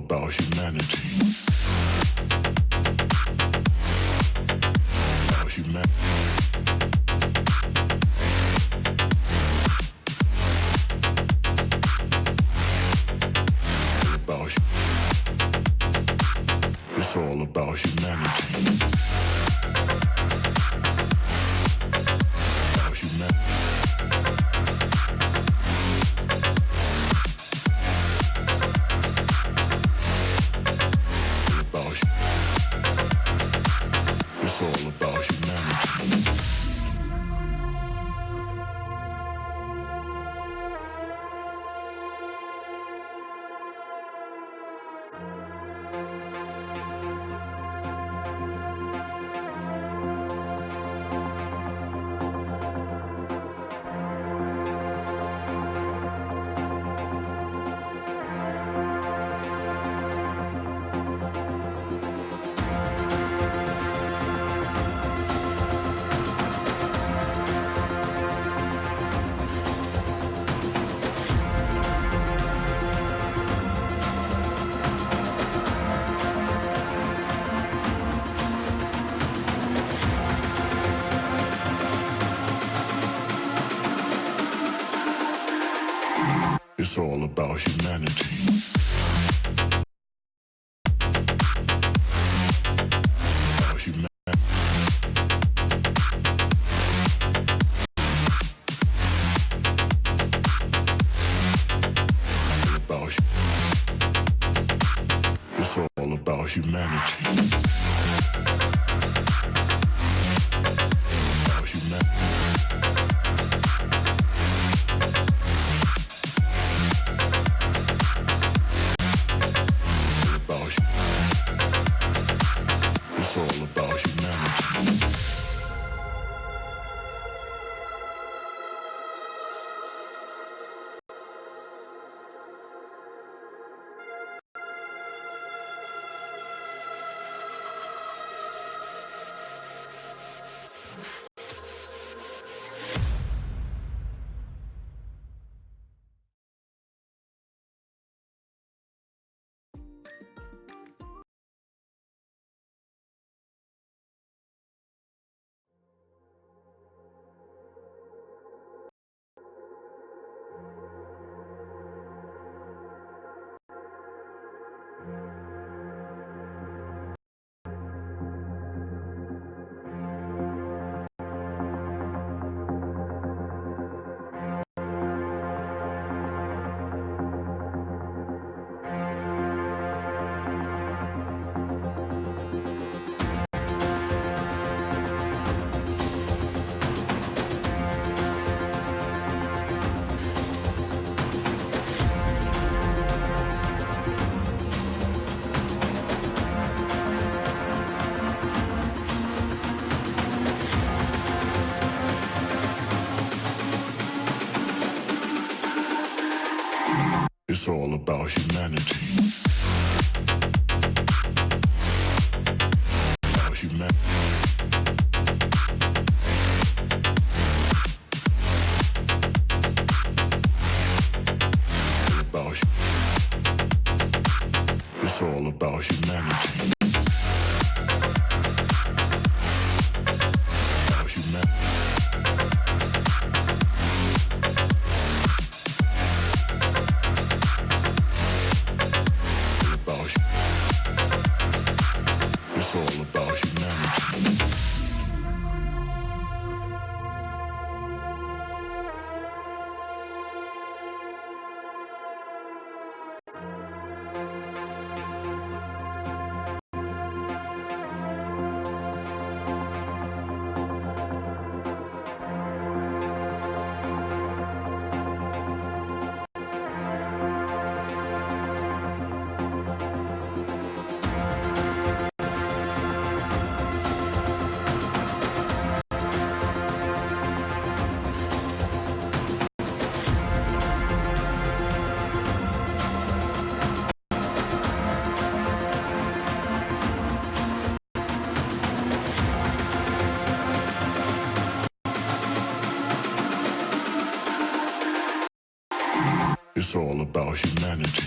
about humanity. About humanity. It's all about humanity. About humanity. It's all about humanity. It's all about humanity. About humanity. It's all about humanity. About humanity. It's all about humanity. It's all about humanity. About humanity. It's all about humanity. About humanity. It's all about humanity. It's all about humanity.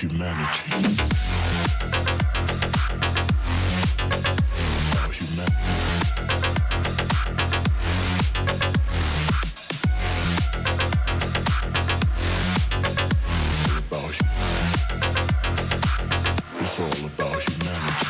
humanity. It's all about humanity.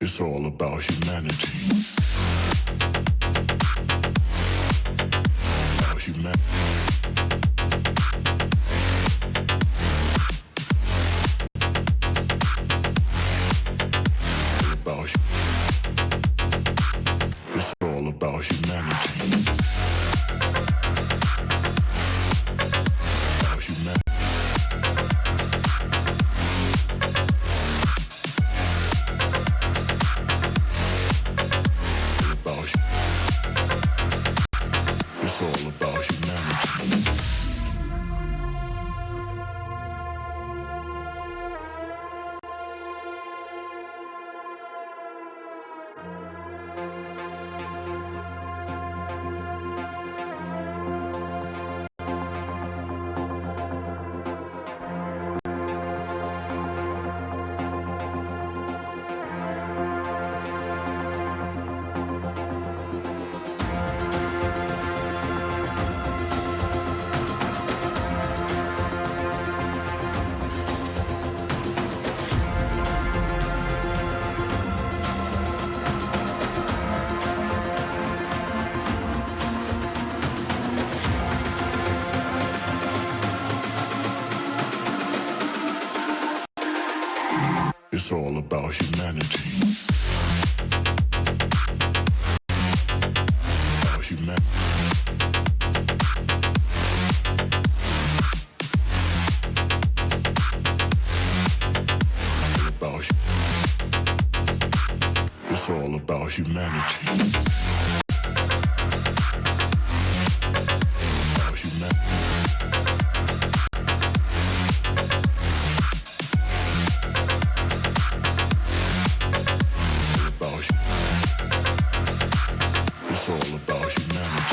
It's all about humanity. About humanity. It's all about humanity. About humanity. It's all about humanity. It's all about humanity. About humanity. It's all about humanity. About humanity. It's all about humanity.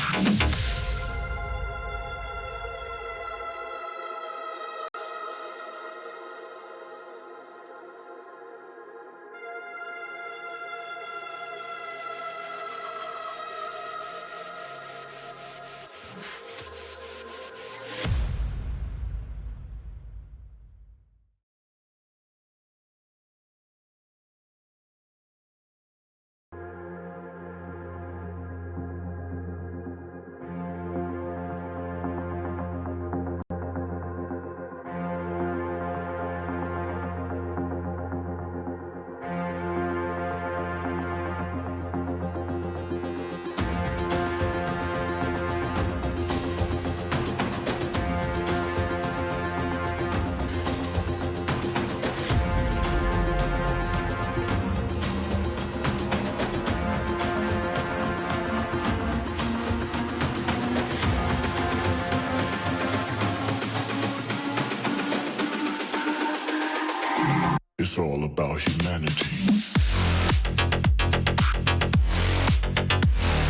It's all about humanity.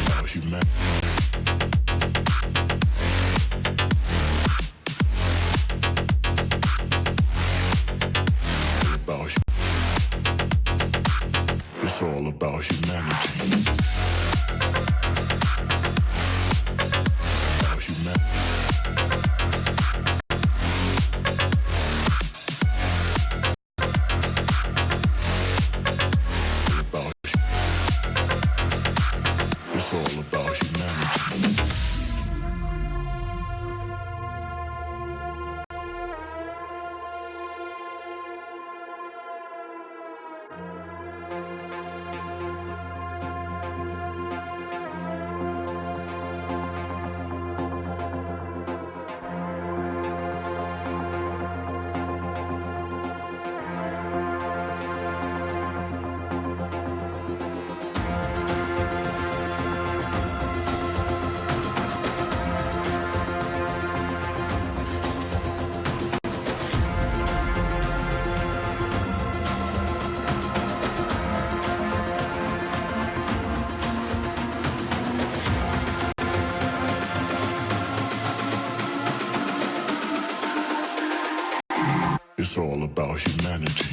About humanity. It's all about humanity. About humanity. It's all about humanity. It's all about humanity.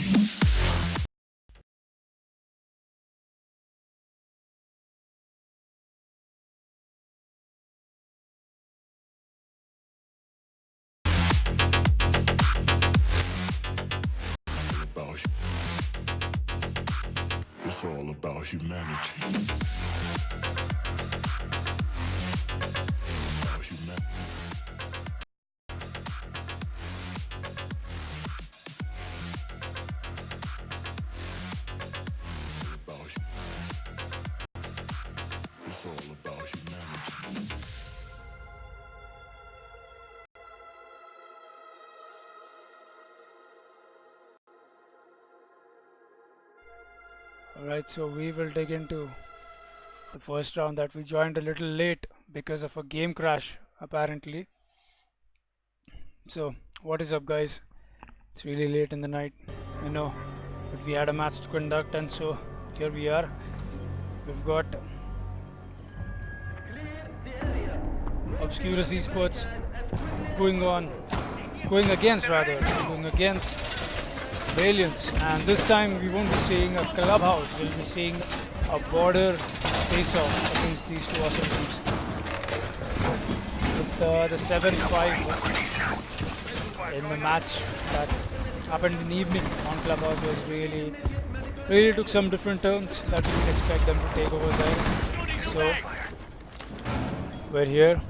It's all about humanity. Alright, so we will dig into the first round that we joined a little late because of a game crash apparently. So what is up, guys? It's really late in the night, I know, but we had a match to conduct, and so here we are. We've got Obscuruz esports going against Valiants, and this time we won't be seeing a clubhouse, we'll be seeing a border face-off against these two awesome teams. With the 7-5 in the match that happened in the evening on clubhouse was really took some different turns that we didn't expect them to take over there. So we're here,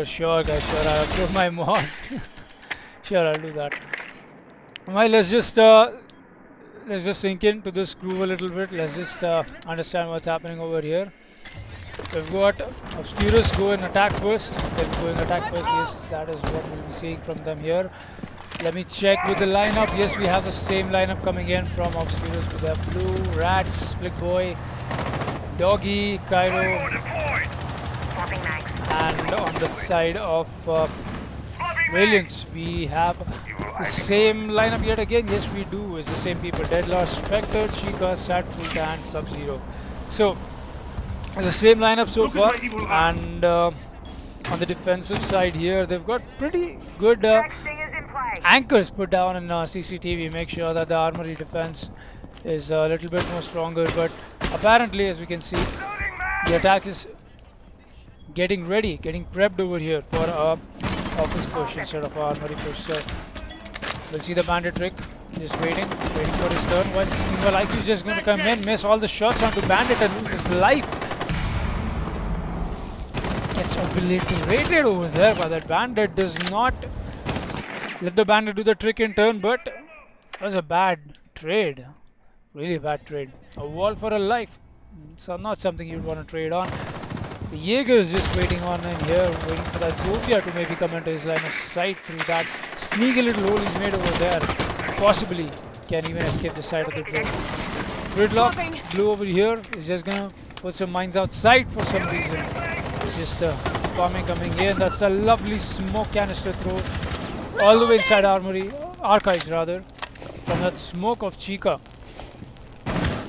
sure guys, sure, I'll upload my mod. Sure, I'll do that. Well, let's just sink into this groove a little bit. Let's just understand what's happening over here. We've got Obscuruz go and attack first. Yes, that is what we'll be seeing from them here. Let me check with the lineup. Yes, we have the same lineup coming in from Obscuruz with their Blue, Rats, Split Boy, Doggy, Cairo, and on the side of Valiants, we have the same lineup yet again. Yes, we do. It's the same people: Deadlord, Spectre, Chica, Satfruit, and Sub-Zero. So it's the same lineup so far. And on the defensive side here, they've got pretty good anchors put down in CCTV. Make sure that the armory defense is a little bit more stronger. But apparently, as we can see, the attack is getting ready, getting prepped over here for a office push instead of armory push. So we'll see the bandit trick, just waiting for his turn. Meanwhile, IQ's just going to come in, miss all the shots onto bandit and lose his life. Gets obliterated over there, but that bandit does not let the bandit do the trick in turn. But it was a bad trade, really bad trade. A wall for a life, so not something you'd want to trade on. The Jaeger is just waiting on in here, waiting for that Zofia to maybe come into his line of sight through that sneaky little hole he's made over there. Possibly can even escape the side of the drone. Gridlock, Blue over here is just gonna put some mines outside for some reason. Just bombing coming in. That's a lovely smoke canister throw all the way inside archives rather, from that smoke of Chica.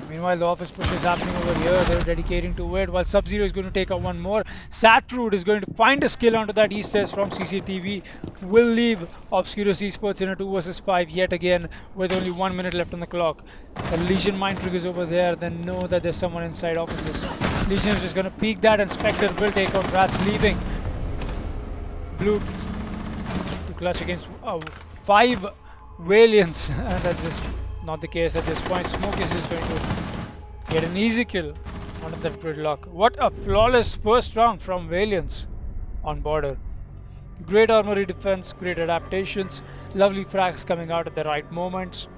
Meanwhile, the office push is happening over here. They're dedicating to it. While Sub-Zero is going to take out one more. Satfruit is going to find a skill onto that East S from CCTV. Will leave Obscuruz esports in a 2 versus 5 yet again with only 1 minute left on the clock. The Legion mind triggers over there. Then know that there's someone inside offices. Legion is just going to peek that, and Spectre will take out Rats, leaving Blue to clutch against 5 Valiants. And that's just not the case at this point. Smoke is just going to get an easy kill One of that gridlock. What a flawless first round from Valiants on border. Great armory defense, great adaptations, lovely frags coming out at the right moments.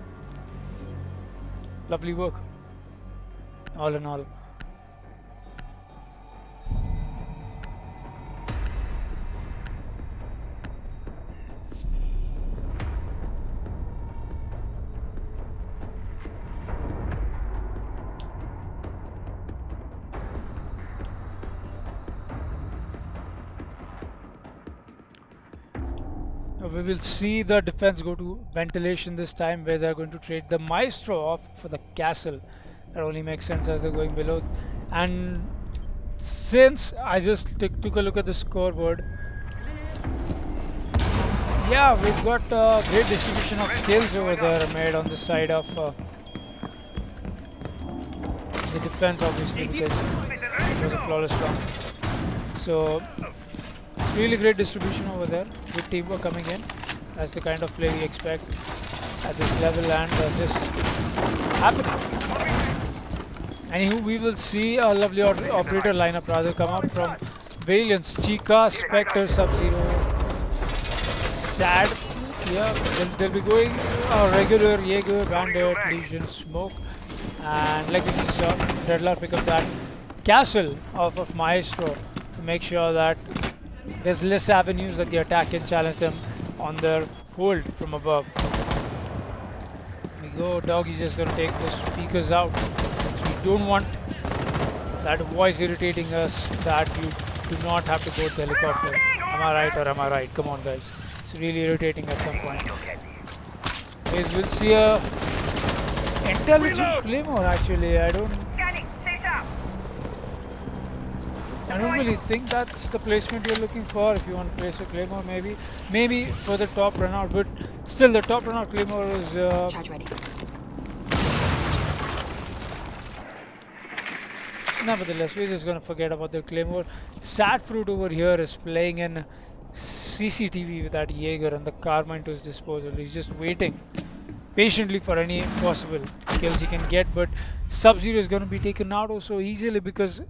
Lovely work. All in all. We will see the defense go to ventilation this time, where they're going to trade the Maestro off for the castle. That only makes sense as they're going below. And since I just took a look at the scoreboard, yeah, we've got a great distribution of kills over there made on the side of the defense, obviously, because it was a flawless round. So really great distribution over there. Good teamwork coming in. That's the kind of play we expect at this level, and just happening. Anywho, we will see a lovely operator lineup rather come up from Valiants. Chica, Spectre, Sub-Zero, Sad. Yeah, they'll be going regular Jaeger, Bandit, Legion, Smoke, and like we just saw, Dreadlar pick up that castle off of Maestro to make sure that there's less avenues that the attack can challenge them on their hold from above. We go, Doggy's just gonna take the speakers out. We don't want that voice irritating us that you do not have to go to the helicopter. Am I right or am I right? Come on, guys. It's really irritating at some point. We'll see a intelligent Claymore actually. I don't really think that's the placement you're looking for. If you want to place a Claymore, maybe for the top run out, but still the top run out Claymore is charge ready. Nevertheless, we're just gonna forget about the Claymore. Sad Fruit over here is playing in CCTV with that Jaeger and the Carmine to his disposal. He's just waiting patiently for any possible kills he can get, but Sub-Zero is gonna be taken out so easily because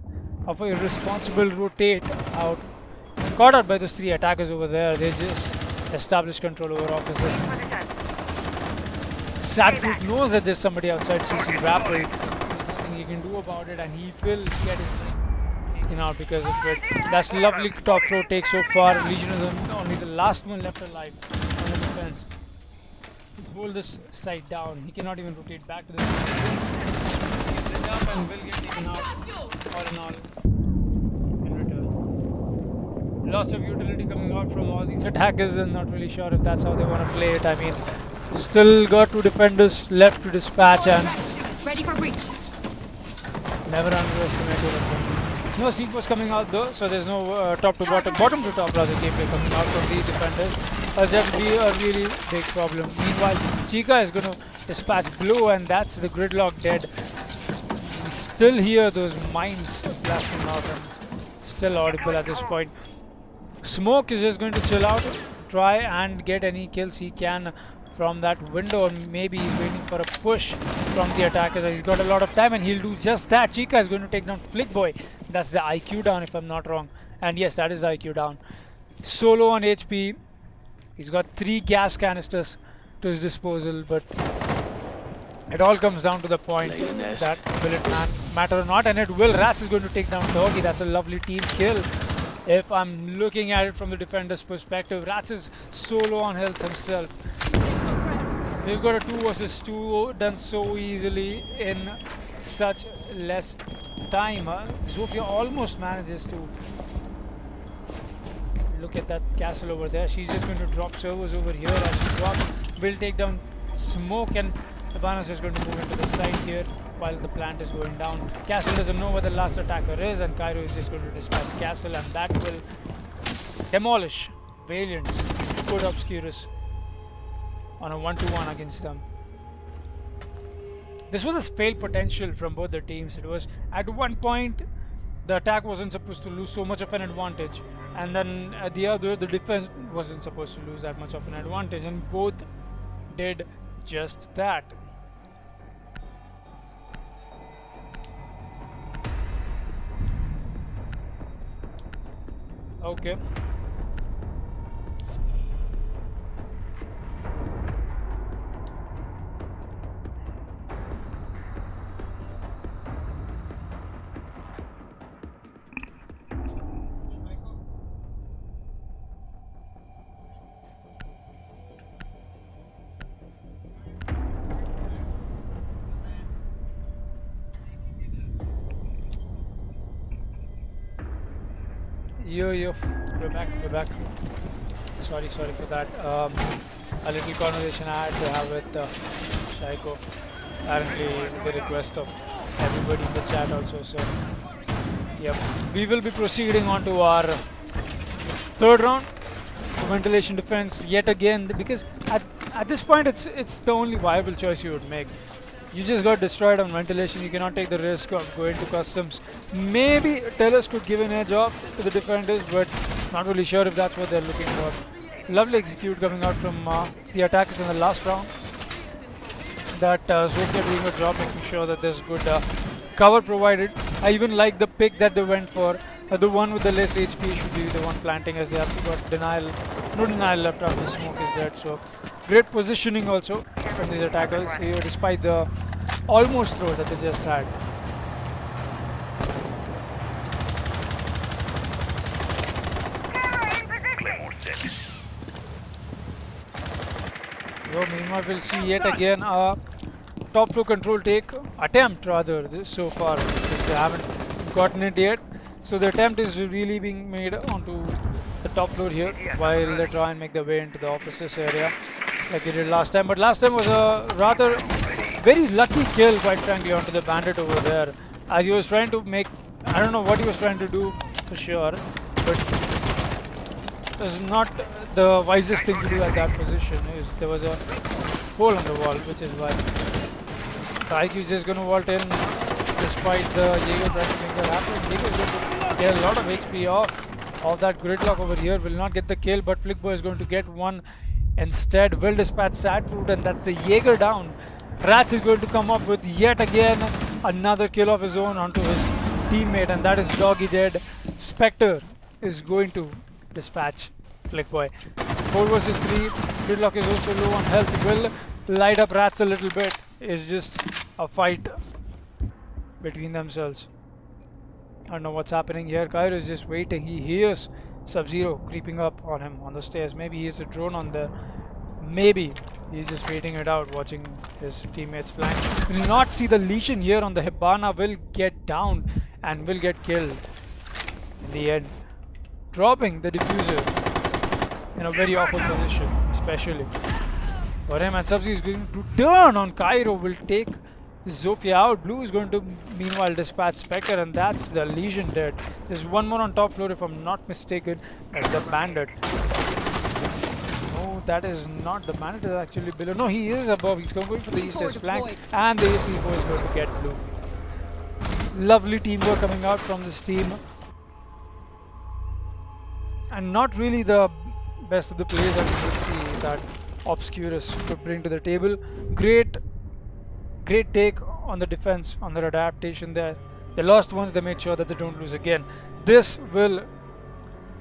of a irresponsible rotate out. Caught out by those three attackers over there. They just established control over officers. Sad Fruit knows that there's somebody outside CC rapid. There's nothing he can do about it, and he will get his leg taken out because of it. That's lovely top throw take so far. Legion is only the last one left alive on the defense. Hold this side down. He cannot even rotate back to the up and will get taken out all in all in return. Lots of utility coming out from all these attackers, and not really sure if that's how they want to play it. I mean, still got two defenders left to dispatch, and Ready for breach. never underestimate it. No C4s coming out though, so there's no top to bottom to top rather gameplay coming out from these defenders. That would be a really big problem. Meanwhile, Chica is going to dispatch Blue, and that's the gridlock dead. We still hear those mines blasting out and still audible at this point. Smoke is just going to chill out, try and get any kills he can from that window, and maybe he's waiting for a push from the attackers. He's got a lot of time and he'll do just that. Chica is going to take down Flick Boy. That's the IQ down if I'm not wrong. And yes, that is the IQ down. Solo on HP. He's got 3 gas canisters to his disposal, but it all comes down to the point that will it matter or not, and it will. Rats is going to take down Doggy. That's a lovely team kill. If I'm looking at it from the defender's perspective, Rats is solo on health himself. We've got a 2 versus 2 done so easily in such less time. Zofia almost manages to look at that castle over there. She's just going to drop servers over here as she drops. Will take down Smoke, and Ivana's just going to move into the side here while the plant is going down. Castle doesn't know where the last attacker is, and Cairo is just going to dispatch Castle, and that will demolish Valiants. Good Obscuruz on a 1-to-1 against them. This was a failed potential from both the teams. It was at one point the attack wasn't supposed to lose so much of an advantage, and then at the other the defense wasn't supposed to lose that much of an advantage, and both did just that. Okay. Yo, we're back. Sorry for that. A little conversation I had to have with Shaiko. Apparently, the request of everybody in the chat also. So, yep, we will be proceeding on to our third round, ventilation defense yet again. Because at this point, it's the only viable choice you would make. You just got destroyed on ventilation. You cannot take the risk of going to customs. Maybe Tellus could give an edge off to the defenders, but not really sure if that's what they're looking for. Lovely execute coming out from the attackers in the last round. That Zofia doing a job making sure that there's good cover provided. I even like the pick that they went for. The one with the less HP should be the one planting, as they have got denial. No denial left after the smoke is dead. So great positioning also from these attackers here, despite the almost throw that they just had. Meanwhile, we'll see yet again a top floor control take attempt rather so far, because they haven't gotten it yet. So the attempt is really being made onto the top floor here while they try and make their way into the offices area like they did last time. But last time was a rather very lucky kill, quite frankly, onto the bandit over there. As he was trying to make, I don't know what he was trying to do for sure, but it was not the wisest thing to do at that position. There was a hole on the wall, which is why the IQ is just going to vault in despite the Jaeger trying to make that happen. Jaeger is going to get a lot of HP off that gridlock over here. Will not get the kill, but Flickboy is going to get one instead. Will dispatch Sad Fruit, and that's the Jaeger down. Rats is going to come up with yet again another kill of his own onto his teammate, and that is Doggy dead. Spectre is going to dispatch Flickboy. 4 versus 3. Gridlock is also low on health. Will light up Rats a little bit. It's just a fight between themselves. I don't know what's happening here. Cairo is just waiting. He hears Sub-Zero creeping up on him on the stairs. Maybe he's a drone on there. Maybe he's just waiting it out, watching his teammates flank. Will not see the lesion here on the Hibana. Will get down and will get killed in the end, dropping the diffuser in a very awkward position, especially for him. And Sub-Zero is going to turn on Cairo. Will take Zofia out. Blue is going to meanwhile dispatch Spectre, and that's the lesion dead. There's one more on top floor if I'm not mistaken. That's the bandit. No, that is not the bandit, is actually below. No, he is above. He's going for the east flank, and the AC4 is going to get blue. Lovely teamwork coming out from this team, and not really the best of the players that we could see that Obscuruz could bring to the table. Great take on the defense, on their adaptation there. They lost once, they made sure that they don't lose again. This will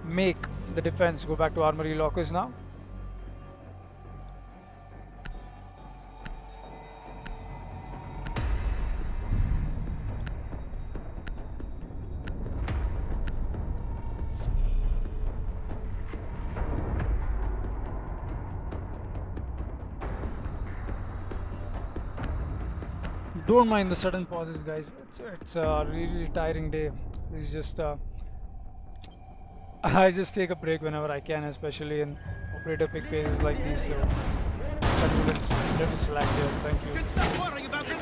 make the defense go back to armory lockers now. Don't mind the sudden pauses, guys. It's a really tiring day. It's just I just take a break whenever I can, especially in operator pick phases like these. So little slack here. Thank you. Stop worrying about the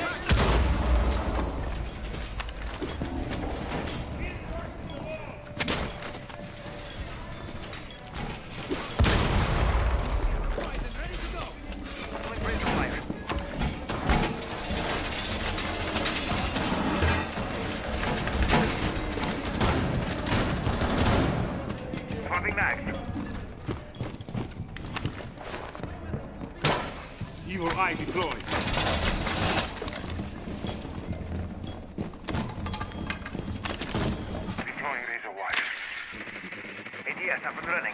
Evil eye deployed. Deploying razor wire. up and running.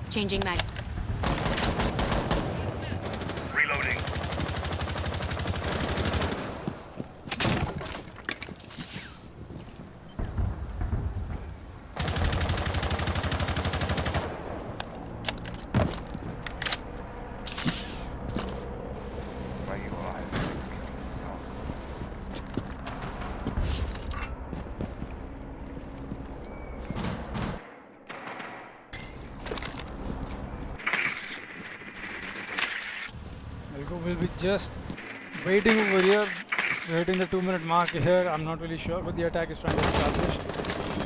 Changing mag. Reloading. Where you are. Algo will be just waiting over here. We're hitting the 2-minute mark here. I'm not really sure what the attack is trying to establish.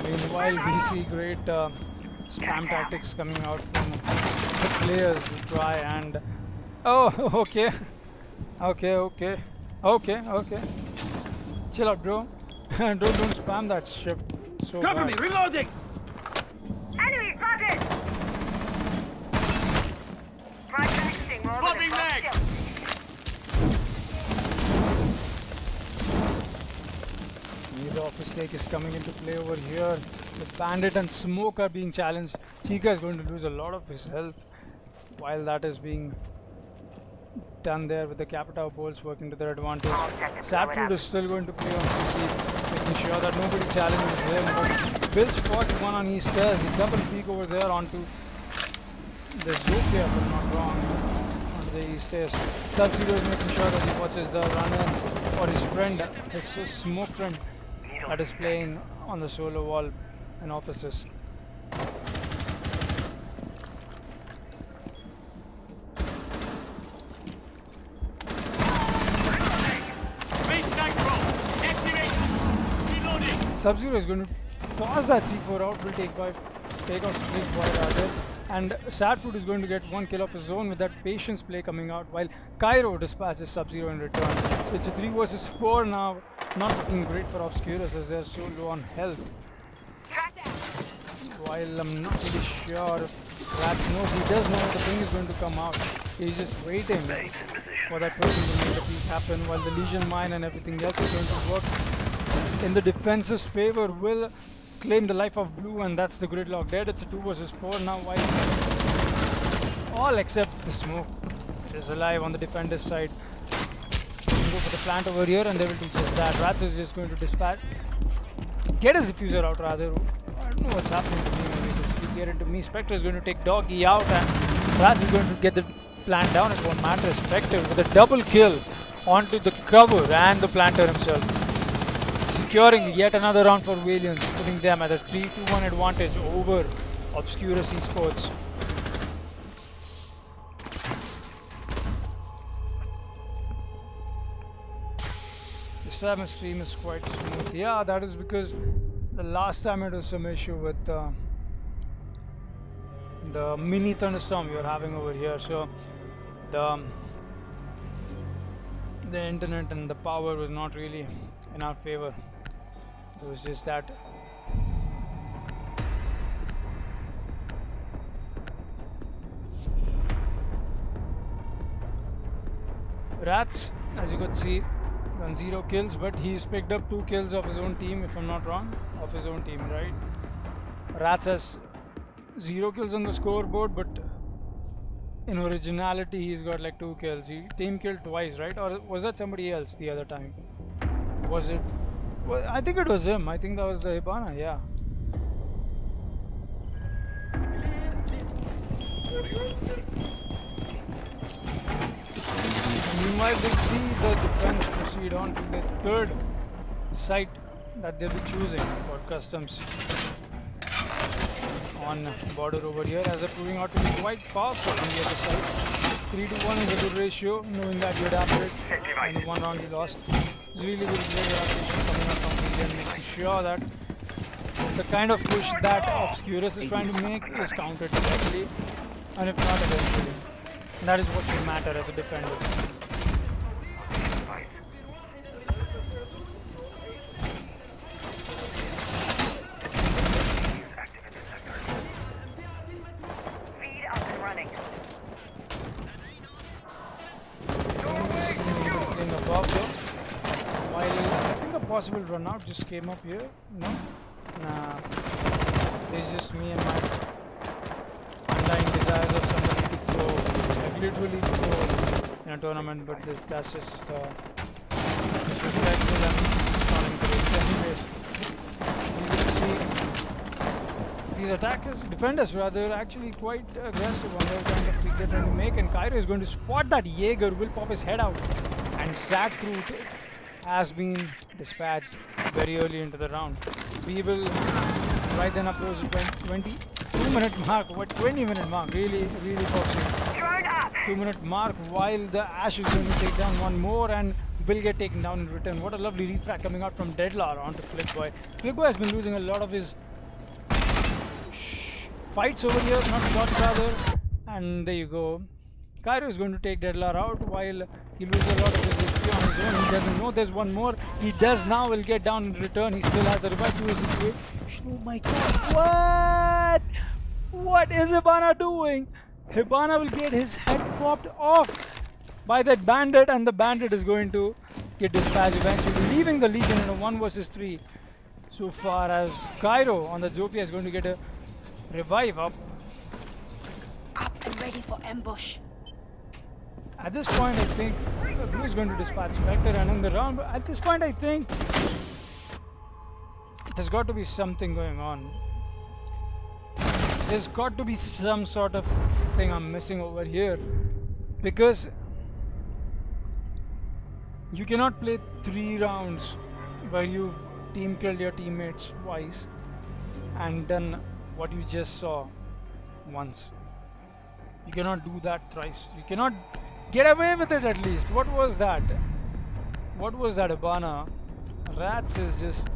Meanwhile, we see great spam tactics coming out from the players to try and... Oh, okay. Okay. Chill out, bro. don't spam that shift. So Cover bad. me! Reloading! Enemy spotted! Bombing mag! The office take is coming into play over here. The bandit and smoke are being challenged. Chica is going to lose a lot of his health while that is being done there with the Capita bolts working to their advantage. Sapfood is still going to play on CC, making sure that nobody challenges him. But Bill spots one on East Stairs. He double peek over there onto the Zofia, if I'm not wrong, onto the East Stairs. Sub-Zero is making sure that he watches the run-in or his friend, his smoke friend, that is playing on the solo wall in offices. Base nitro! Activate! Reloading! Sub-Zero is going to toss that C4 out, will take out Snake quite rather. And Sadfood is going to get 1 kill off his own with that patience play coming out, while Cairo dispatches Sub-Zero in return. So it's a 3 versus 4 now, not looking great for Obscuruz as they're so low on health. While I'm not really sure if Rats knows, he does know the thing is going to come out. He's just waiting for that person to make the peak happen, while the Legion Mine and everything else is going to work in the defense's favor. Will claim the life of Blue, and that's the Gridlock dead. It's a 2 versus 4 now, while all except the smoke is alive on the defender's side. Go for the plant over here, and they will do just that. Rats is just going to dispatch, get his diffuser out rather. I don't know what's happening to me when they just get into me. Spectre is going to take Doggy out, and Rats is going to get the plant down. It won't matter. Spectre with a double kill onto the cover and the planter himself, securing yet another round for Valiants, putting them at a 3-2-1 advantage over Obscuruz Esports. This time the stream is quite smooth. Yeah, that is because the last time it was some issue with the mini thunderstorm we were having over here. So the internet and the power was not really in our favor. It was just that Rats, as you could see, done 0 kills, but he's picked up 2 kills of his own team, if I'm not wrong. Of his own team, right? Rats has 0 kills on the scoreboard, but in originality he's got like 2 kills. He team killed twice, right? Or was that somebody else the other time? Was it? Well, I think it was him. I think that was the Hibana, yeah. Meanwhile, we'll see the defense proceed on to the third site that they'll be choosing for customs on border over here, as they're proving out to be quite powerful on the other side. 3-1 is a good ratio, knowing that you adapted and the 1 round you lost. It's really good player adaptation coming up from India, making sure that the kind of push that Obscuruz is trying to make is countered directly, and if not, eventually. And that is what should matter as a defender. getting above though. While I think a possible run out just came up here. No? Nah. It's just me and my undying desires of somebody to throw, like literally throw in a tournament, but that's just disrespectful and not encouraged. Anyways, you will see these attackers, defenders rather, actually quite aggressive on their kind of pick they're trying to make, and Cairo is going to spot that Jaeger, will pop his head out, and Sad Fruit has been dispatched very early into the round. We will right then approach the 22-minute mark, 20-minute mark, really foxy. Drone up. 2-minute mark, while the Ash is going to take down one more and will get taken down in return. What a lovely refract coming out from Deadlar onto Flickboy. Flickboy has been losing a lot of his fights over here, not shots rather, and there you go. Cairo is going to take Deadlar out while he loses a lot of his HP on his own. He doesn't know there's one more. He does now, will get down in return. He still has the revive to his situation. Oh my god, what is Hibana doing? Hibana will get his head popped off by that bandit, and the bandit is going to get dispatched eventually, leaving the Legion in a 1 versus 3. So far as Cairo on the Zofia is going to get a revive up. Up and ready for ambush. At this point, I think Blue is going to dispatch Spectre and in the round. But at this point, I think there's got to be something going on. There's got to be some sort of thing I'm missing over here, because you cannot play 3 rounds where you've team killed your teammates twice and done what you just saw once. You cannot do that thrice. You cannot get away with it at least. What was that? What was that, Hibana? Rats is just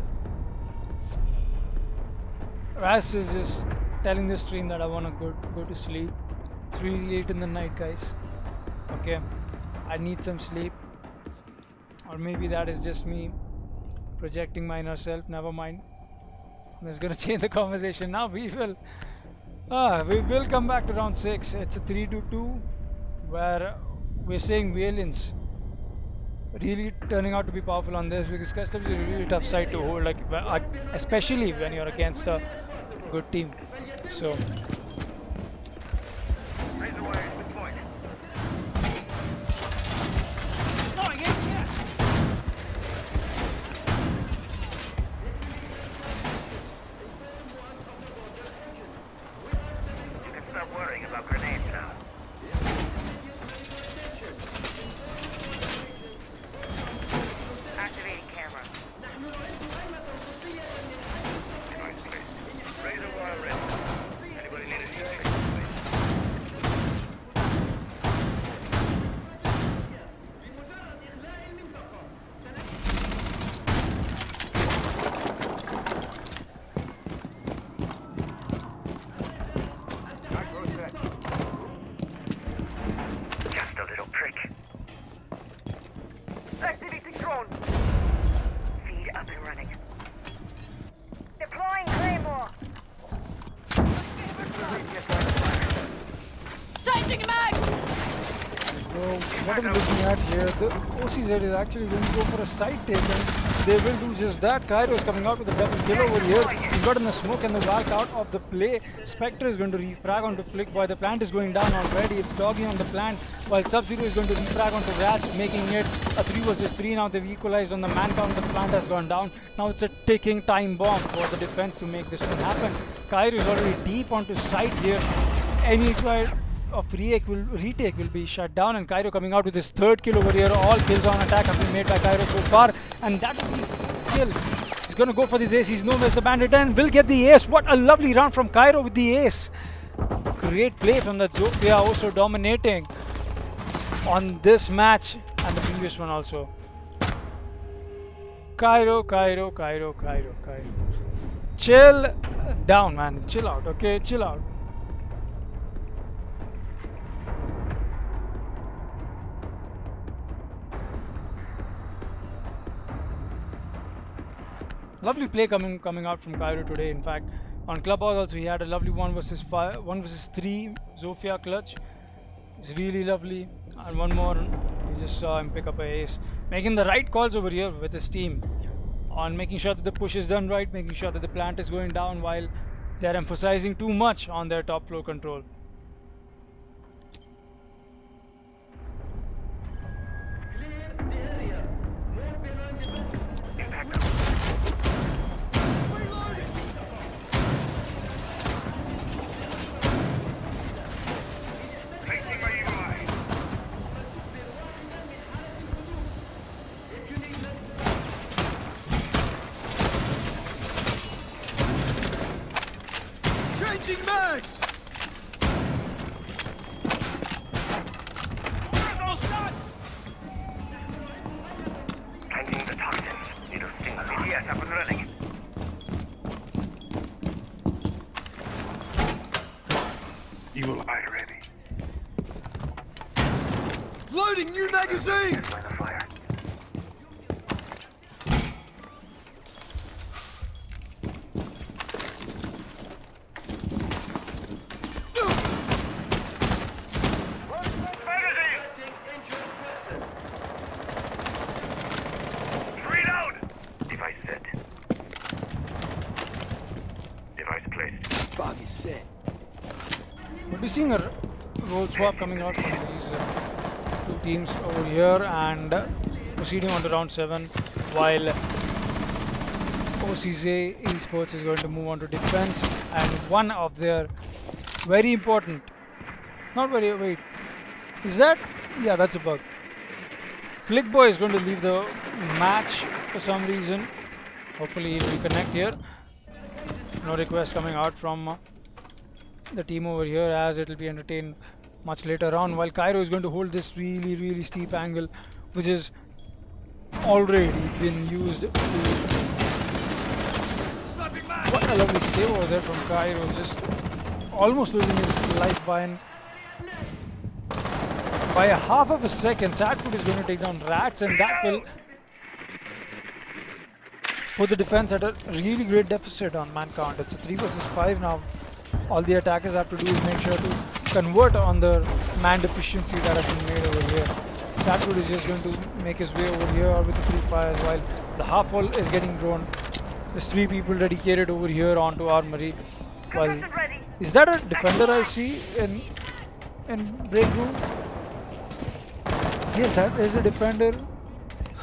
telling the stream that I want to go to sleep. It's really late in the night, guys. Okay, I need some sleep. Or maybe that is just me projecting my inner self. Never mind. I'm just gonna change the conversation now. We will come back to round 6. It's a 3-2 where we're saying Valiants really turning out to be powerful on this, because Customs is a really tough side to hold, like especially when you're against a good team. So Razor wire is deployed. You can stop worrying about grenades now. Activating camera. Device placed. Razor wire ready. Anybody need a new fix, please? Micro set. Just a little trick. Activating drone. Feed up and running. Deploying Claymore. Changing mag! So what I'm looking at here, the OCZ is actually going to go for a side take, and they will do just that. Cairo is coming out with a double kill over here. He's got in the smoke and the back out of the play. Spectre is going to refrag onto Flickboy. The plant is going down already. It's Doggy on the plant, while Sub-Zero is going to refrag onto Rats, making it a 3 versus 3. Now they've equalized on the man count. The plant has gone down. Now it's a ticking time bomb for the defense to make this one happen. Cairo is already deep onto side here. Any try of retake will be shut down, and Cairo coming out with his 3rd kill over here. All kills on attack have been made by Cairo so far, and that will be his 4th kill. He's gonna go for this ace. He's known as the bandit and will get the ace. What a lovely round from Cairo with the ace. Great play from the Zofia, also dominating on this match and the previous one also. Cairo. Chill down, man. Chill out, okay? Chill out. Lovely play coming out from Cairo today. In fact, on Clubhouse also he had a lovely 1 versus 3 Zofia clutch. It's really lovely. And one more You just saw him pick up a ace, making the right calls over here with his team on making sure that the push is done right, making sure that the plant is going down while they're emphasizing too much on their top floor control. Placing my UI. Changing mags! Handling the toxins. Needle stinger. Yes, up and running. Evil eye ready. Loading new magazine! By the fire. Magazine! Reload! Device set. Device placed. Bug is set. We'll be seeing a role swap coming out from these two teams over here and proceeding on to round 7 while OCZ Esports is going to move on to defense and one of their very important, not very, wait, is that, yeah, that's a bug. Flickboy is going to leave the match for some reason. Hopefully he'll reconnect here. No request coming out from the team over here as it will be entertained much later on while Cairo is going to hold this really steep angle which is already been used to... What a lovely save over there from Cairo, just almost losing his life by a half of a second. Sadfoot is going to take down Rats and that will put the defense at a really great deficit on man count. It's a 3 versus 5 now. All the attackers have to do is make sure to convert on the man deficiency that has been made over here. Sadfoot is just going to make his way over here with the free fires while the half wall is getting drawn. There's 3 people dedicated over here onto Armory. Well, is that a defender I see in break room? Yes, that is a defender.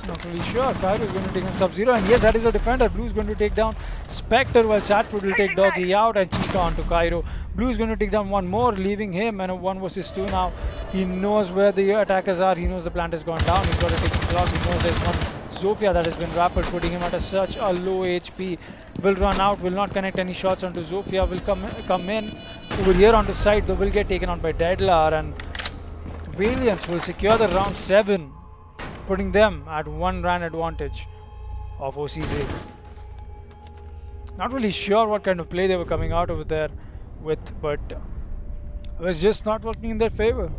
Not really sure. Cairo is going to take on Sub-Zero, and yes, that is a defender. Blue is going to take down Spectre, while Sadfoot will take Doggy out and Chica onto Cairo. Blue is going to take down one more, leaving him and a 1 versus 2 now. He knows where the attackers are. He knows the plant has gone down. He's got to take the clock. He knows there's one Zofia that has been rapid, putting him at such a low HP. Will run out, will not connect any shots onto Zofia. Will come in over here onto side, though will get taken on by Deadlar, and Valiants will secure the round 7. Putting them at 1 run advantage of OCZ. Not really sure what kind of play they were coming out over there with, but it was just not working in their favor.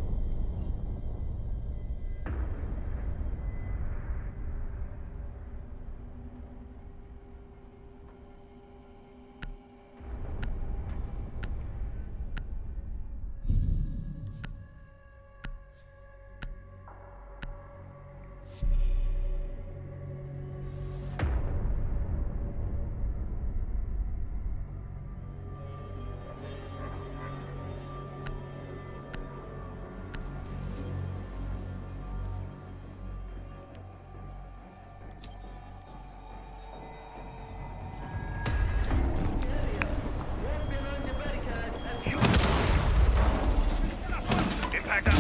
Impact up.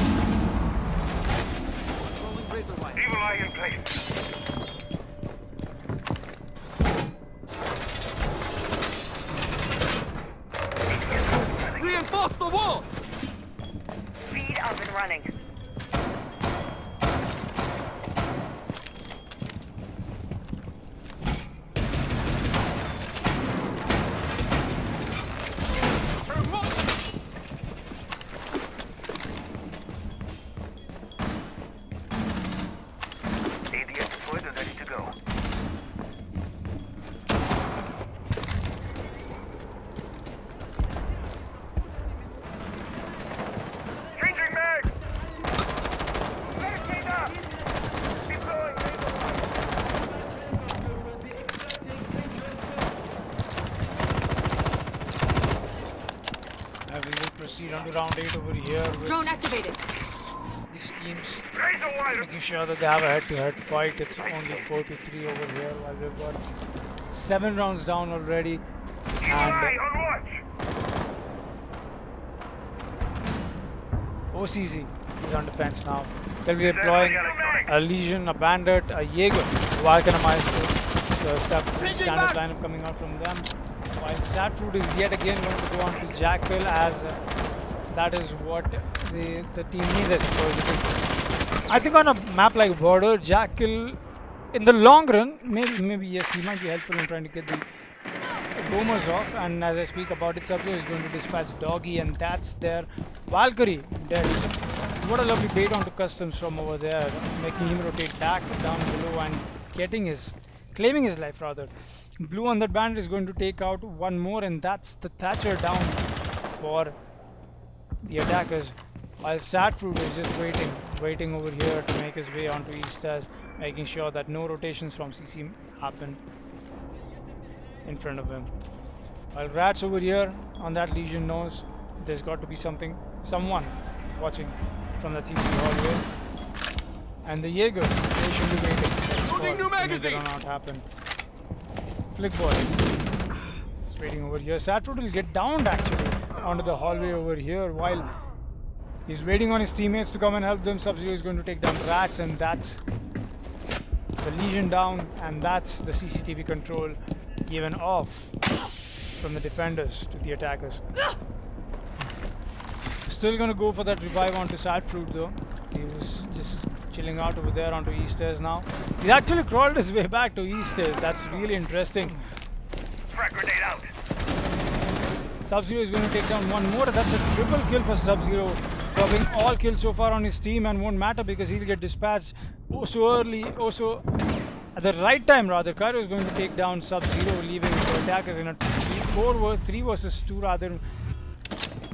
Evil eye in place. Reinforce the wall! Speed up and running. ADS deployed. on to round 8 over here with Drone activated. these teams Razor wire. making sure that they have a head-to-head fight. It's only 4-3 over here while we've got 7 rounds down already. Eye And on watch. OCZ is on defense now. They'll be deploying a Legion, a Bandit, a Jaeger, Valkanamized the standard lineup coming out from them. While Satfruit is yet again going to go on to Jackal, as that is what the team needs, I suppose. Because I think on a map like Border, Jackal, in the long run, maybe yes, he might be helpful in trying to get the bombers off. And as I speak about it, Sub-Zero is going to dispatch Doggy, and that's their Valkyrie dead. What a lovely bait onto Customs from over there, making him rotate back down below and claiming his life rather. Blue on that Bandit is going to take out one more, and that's the Thatcher down for the attackers. While Satfruit is just waiting over here to make his way onto East as making sure that no rotations from CC happen in front of him. While Rats over here on that Legion knows there's got to be someone watching from that CC hallway. And the Jaeger, they should be waiting New for magazine. the run out happen. Flickboy is waiting over here. Satfruit will get downed actually onto the hallway over here while he's waiting on his teammates to come and help them. Sub-Zero is going to take down Rats, and that's the Legion down, and that's the CCTV control given off from the defenders to the attackers. Still gonna go for that revive onto Satfruit though. He was just chilling out over there onto East Stairs now. He's actually crawled his way back to East Stairs. That's really interesting. Frag grenade out. Sub-Zero is going to take down one more. That's a triple kill for Sub-Zero, dropping all kills so far on his team, and won't matter because he'll get dispatched so early, also at the right time rather. Cairo is going to take down Sub-Zero, leaving the attackers in a 3 versus 2 rather.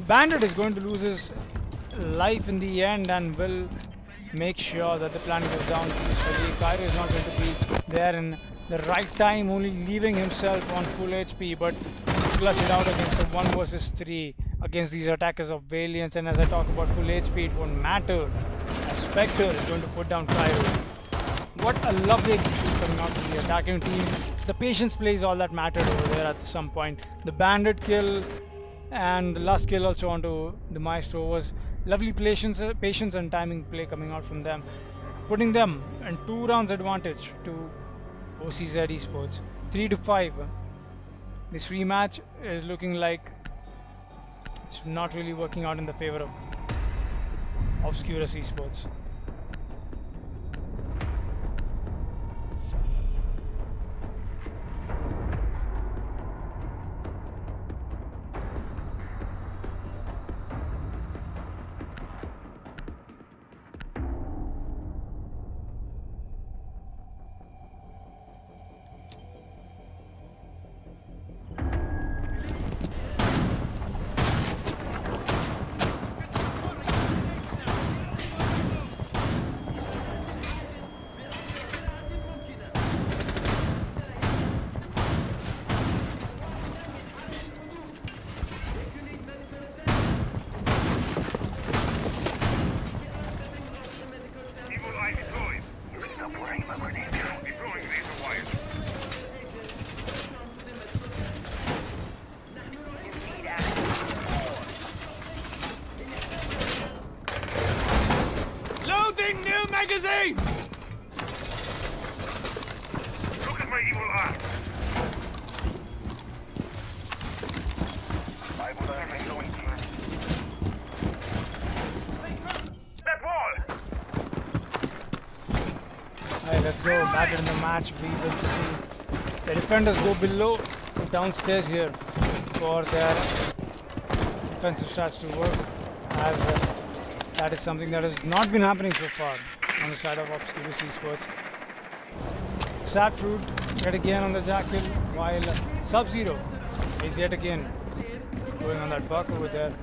Bandit is going to lose his life in the end and will make sure that the planet goes down peacefully. Cairo is not going to be there in the right time, only leaving himself on full HP, but clutch it out against the 1 versus 3 against these attackers of Valiants. And as I talk about full HP, it won't matter, as Spectre is going to put down Cairo. What a lovely execution coming out from the attacking team. The patience play is all that mattered over there at some point. The Bandit kill and the last kill also onto the Maestro was lovely patience and timing play coming out from them, putting them in 2 rounds advantage to OCZ Esports, 3-5. This rematch is looking like it's not really working out in the favor of Obscuruz Esports. Evil eye deployed. Stop worrying about grenades. Deploying razor wires. Loading new magazine! Look at my evil eye. That wall. Alright, let's go back in the match. We will see the defenders go below, downstairs here for their defensive shots to work, as that is something that has not been happening so far on the side of Obscuruz Esports. Satfruit yet again on the Jackal, while Sub-Zero is yet again going on that buck over there,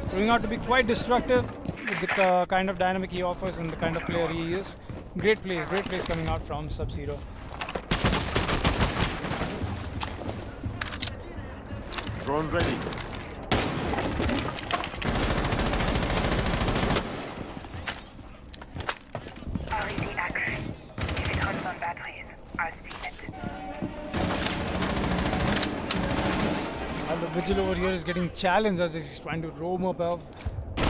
turning out to be quite destructive with the kind of dynamic he offers and the kind of player he is. Great plays coming out from Sub-Zero. Drone ready. REDX. If it runs on batteries, I'll steal it. And the vigil over here is getting challenged as he's trying to roam above the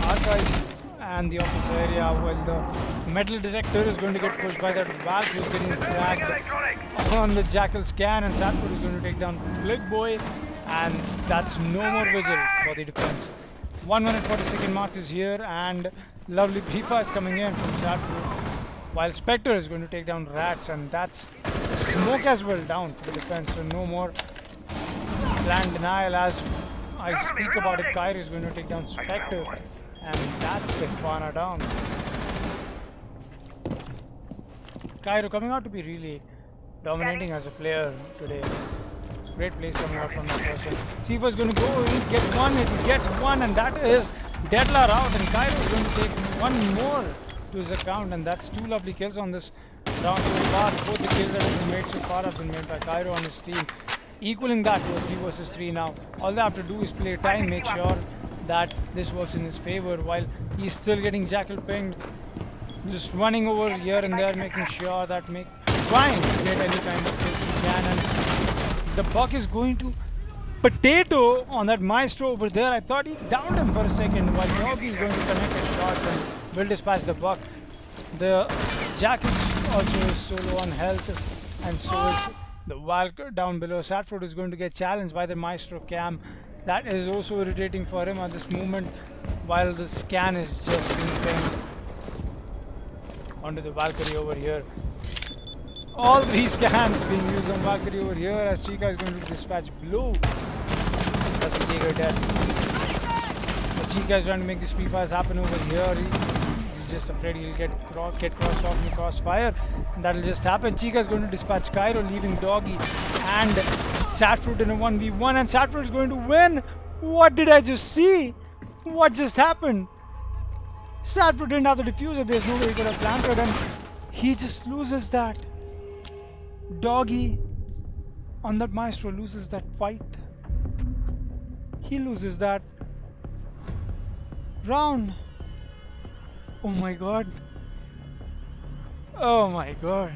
archive and the office area, while the metal detector is going to get pushed by that valve who's getting dragged Electronic! on the jackal scan, and Sanford is going to take down Blick Boy, and that's no more vigil for the defense. 1 minute 40-second mark is here, and lovely Brifa is coming in from Sanford, while Spectre is going to take down Rats, and that's smoke as well down for the defense. So no more plan denial as I speak about it. Cairo is going to take down Spectre, and that's the Kwana down. Cairo coming out to be really dominating as a player today. Great plays coming out from that person. Sifa is going to go in, get one, it will get one, and that is Deadlar out, and Cairo is going to take one more to his account, and that's 2 lovely kills on this round so far. Both the kills that have been made so far have been made by Cairo on his team, equaling that to a 3 versus 3 now. All they have to do is play time, make sure that this works in his favor, while he's still getting jackal pinged, just running over here and there, making sure that trying to get any kind of kills he can. And the buck is going to potato on that maestro over there. I thought he downed him for a second, while Doggy is going to connect his shots and will dispatch the buck. The jackal also is so low on health, and so is the Valk down below. Sadford is going to get challenged by the maestro cam. That is also irritating for him at this moment, while the scan is just being pinged onto the Valkyrie over here. All 3 scans being used on Valkyrie over here, as Chica is going to dispatch Blue. That's the Jaeger dead. So Chica is trying to make the speed fires happen over here. He's just afraid he'll get crossed off in the crossfire, and that'll just happen. Chica is going to dispatch Cairo, leaving Doggy and Satfruit in a 1v1, and Satfruit is going to win. What did I just see? What just happened? Satfruit didn't have the diffuser. There's no way he could have planted, and he just loses that. Doggy on that maestro loses that fight. He loses that round. Oh my god. Oh my god.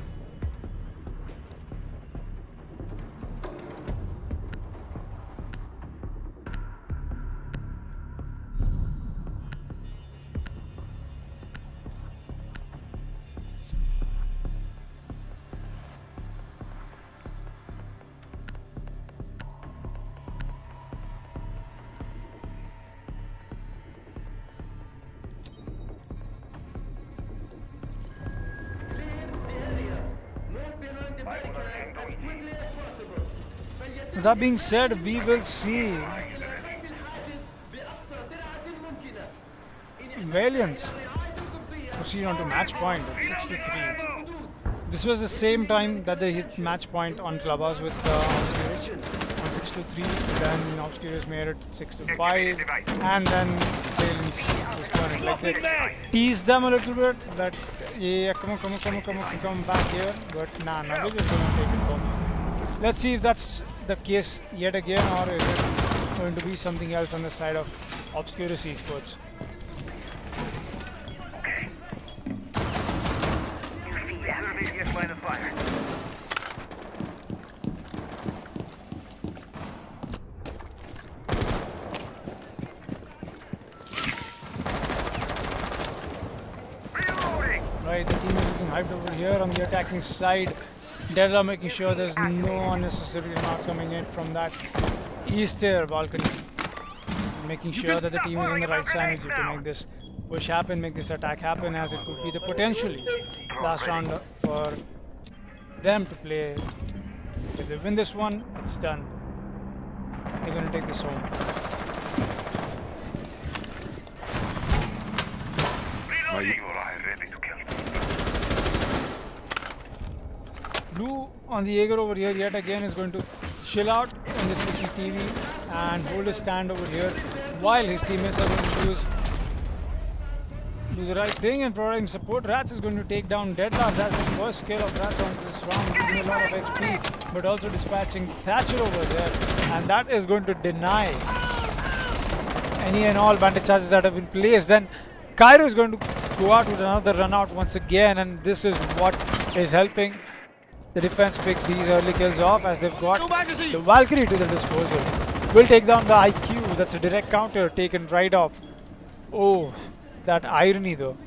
That being said, we will see Valiants proceed on to match point at 6-3. This was the same time that they hit match point on Clubhouse with Obscuruz on 6-3. Then Obscuruz made it 6-5, and then Valiants just won it. Like they teased them a little bit that yeah, come back here, but nah, we're just gonna take it home. Let's see if that's the case yet again, or is it going to be something else on the side of Obscuruz Esports. Okay. You see that? Previous line of fire. Reloading! Right, the team is looking hyped over here on the attacking side. Deadla making sure there's no unnecessary remarks coming in from that east air balcony. Making sure that the team is on the right side to make this push happen, make this attack happen, as it could be the potentially last round for them to play. If they win this one, it's done. They're going to take this home. Reloading! Ready to kill. Blue on the Jaeger over here yet again is going to chill out in the CCTV and hold his stand over here while his teammates are going to do the right thing and provide him support. Rats is going to take down Deadlar. That's the first kill of Rats on this round, losing a lot of XP, but also dispatching Thatcher over there, and that is going to deny any and all bandit charges that have been placed. Then Cairo is going to go out with another run out once again, and this is what is helping the defense pick these early kills off, as they've got the Valkyrie to the disposal. Will take down the IQ. That's a direct counter taken right off. Oh, that irony though.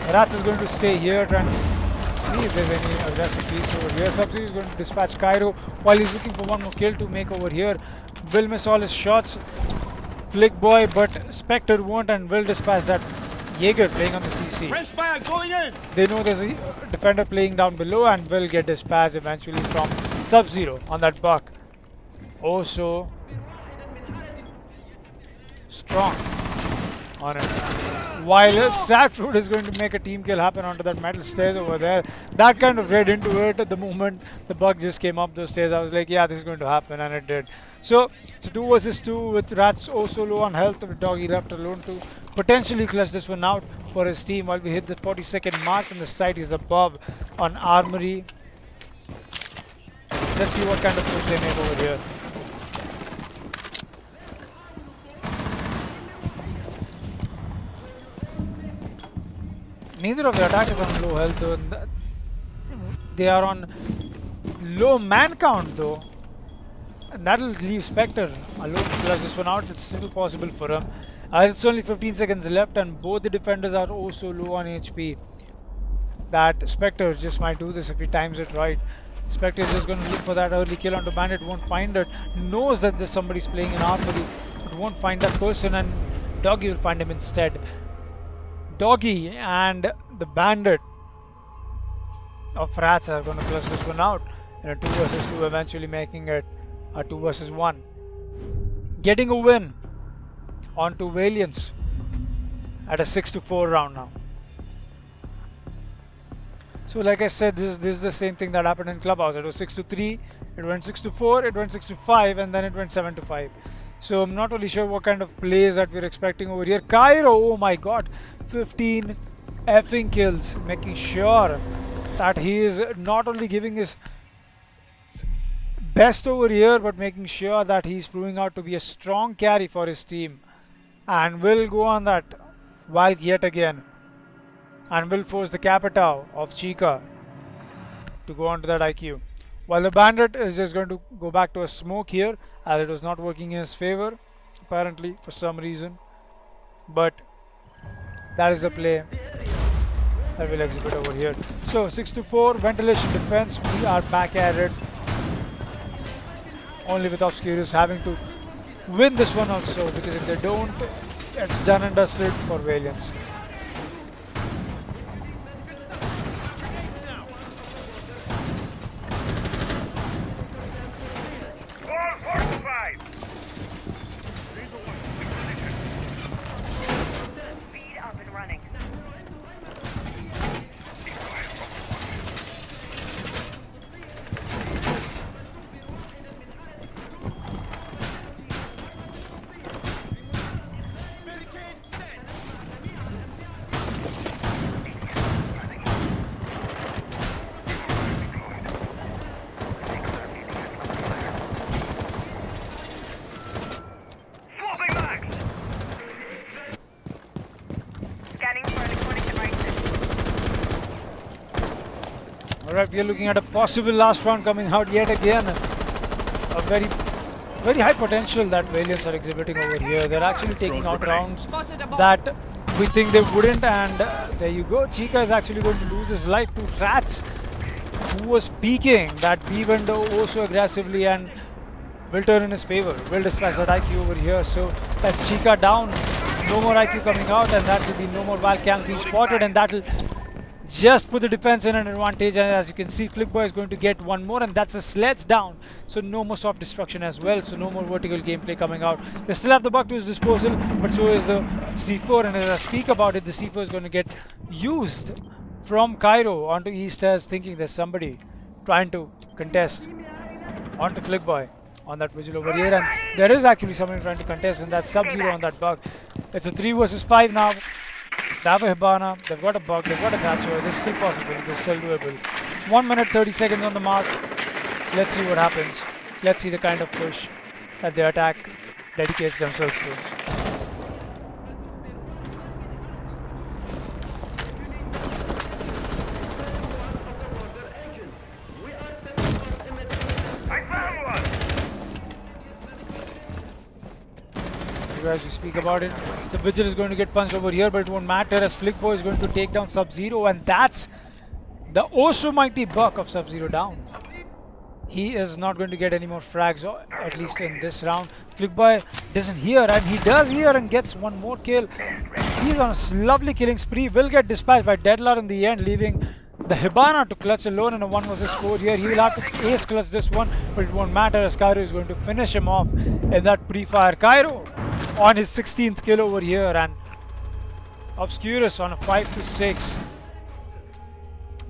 Rats is going to stay here trying to see if there's any aggressive piece over here. Subsidy is going to dispatch Cairo while he's looking for one more kill to make over here. Will miss all his shots. Flick Boy, but Spectre won't, and will dispatch that Jaeger playing on the CC. Fresh fire going in. They know there's a defender playing down below and will get dispatched eventually from Sub-Zero on that buck. Oh, so strong on it. While Sad Fruit is going to make a team kill happen onto that metal stairs over there. That kind of read into it at the moment the bug just came up those stairs. I was like, yeah, this is going to happen, and it did. So it's a 2 versus 2 with Rats also low on health, with Doggy left alone to potentially clutch this one out for his team while we hit the 40-second mark, and the site is above on Armory. Let's see what kind of push they make over here. Neither of the attackers are on low health though. They are on low man count though. And that'll leave Spectre alone to clutch this one out. It's still possible for him. It's only 15 seconds left and both the defenders are also low on HP. That Spectre just might do this if he times it right. Spectre is just going to look for that early kill onto Bandit, won't find it. Knows that there's somebody's playing in Armory, but won't find that person, and Doggy will find him instead. Doggy and the Bandit of Rats are going to clutch this one out in a 2 versus 2, eventually making it a 2 versus 1. Getting a win onto Valiants at a 6-4 round now. So like I said, this is the same thing that happened in Clubhouse. It was 6-3, it went 6-4, it went 6-5, and then it went 7-5. So I'm not really sure what kind of plays that we're expecting over here. Cairo, oh my god, 15 effing kills, making sure that he is not only giving his best over here, but making sure that he's proving out to be a strong carry for his team. And will go on that wild yet again. And will force the Capita of Chica to go onto that IQ. While the Bandit is just going to go back to a smoke here, as it was not working in his favor, apparently, for some reason. But that is the play that will exhibit over here. So 6-4, ventilation defense, we are back at it. Only with Obscuruz having to win this one also, because if they don't, it's done and dusted for Valiants. Alright, we are looking at a possible last round coming out yet again. A very high potential that Valiants are exhibiting over here. They're actually taking out rounds that we think they wouldn't, and there you go. Chica is actually going to lose his life to Rats, who was peeking that B window oh so aggressively, and will turn in his favor. Will dispatch that IQ over here. So that's Chica down. No more IQ coming out, and that will be no more Val Camp being spotted, and that will just put the defense in an advantage. And as you can see, Flickboy is going to get one more, and that's a sledge down. So no more soft destruction as well. So no more vertical gameplay coming out. They still have the buck to his disposal, but so is the C4. And as I speak about it, the C4 is going to get used from Cairo onto East as thinking there's somebody trying to contest onto Flickboy on that vigil over here. And there is actually somebody trying to contest, and that's Sub-Zero on that bug. It's a 3 versus 5 now. They have a Hibana, they've got a bug, they've got a Thatcher. It's still possible, it's still doable. 1 minute 30 seconds on the mark. Let's see what happens. Let's see the kind of push that the attack dedicates themselves to. as we speak about it. The Vigil is going to get punched over here, but it won't matter as Flickboy is going to take down Sub-Zero, and that's the oh so mighty buck of Sub-Zero down. He is not going to get any more frags, or at least in this round. Flickboy doesn't hear, and he does hear and gets one more kill. He's on a lovely killing spree, will get dispatched by Deadlar in the end, leaving the Hibana to clutch alone in a 1 vs 4 here. He will have to ace clutch this one, but it won't matter as Cairo is going to finish him off in that pre-fire. Cairo on his 16th kill over here, and Obscuruz on a 5-6.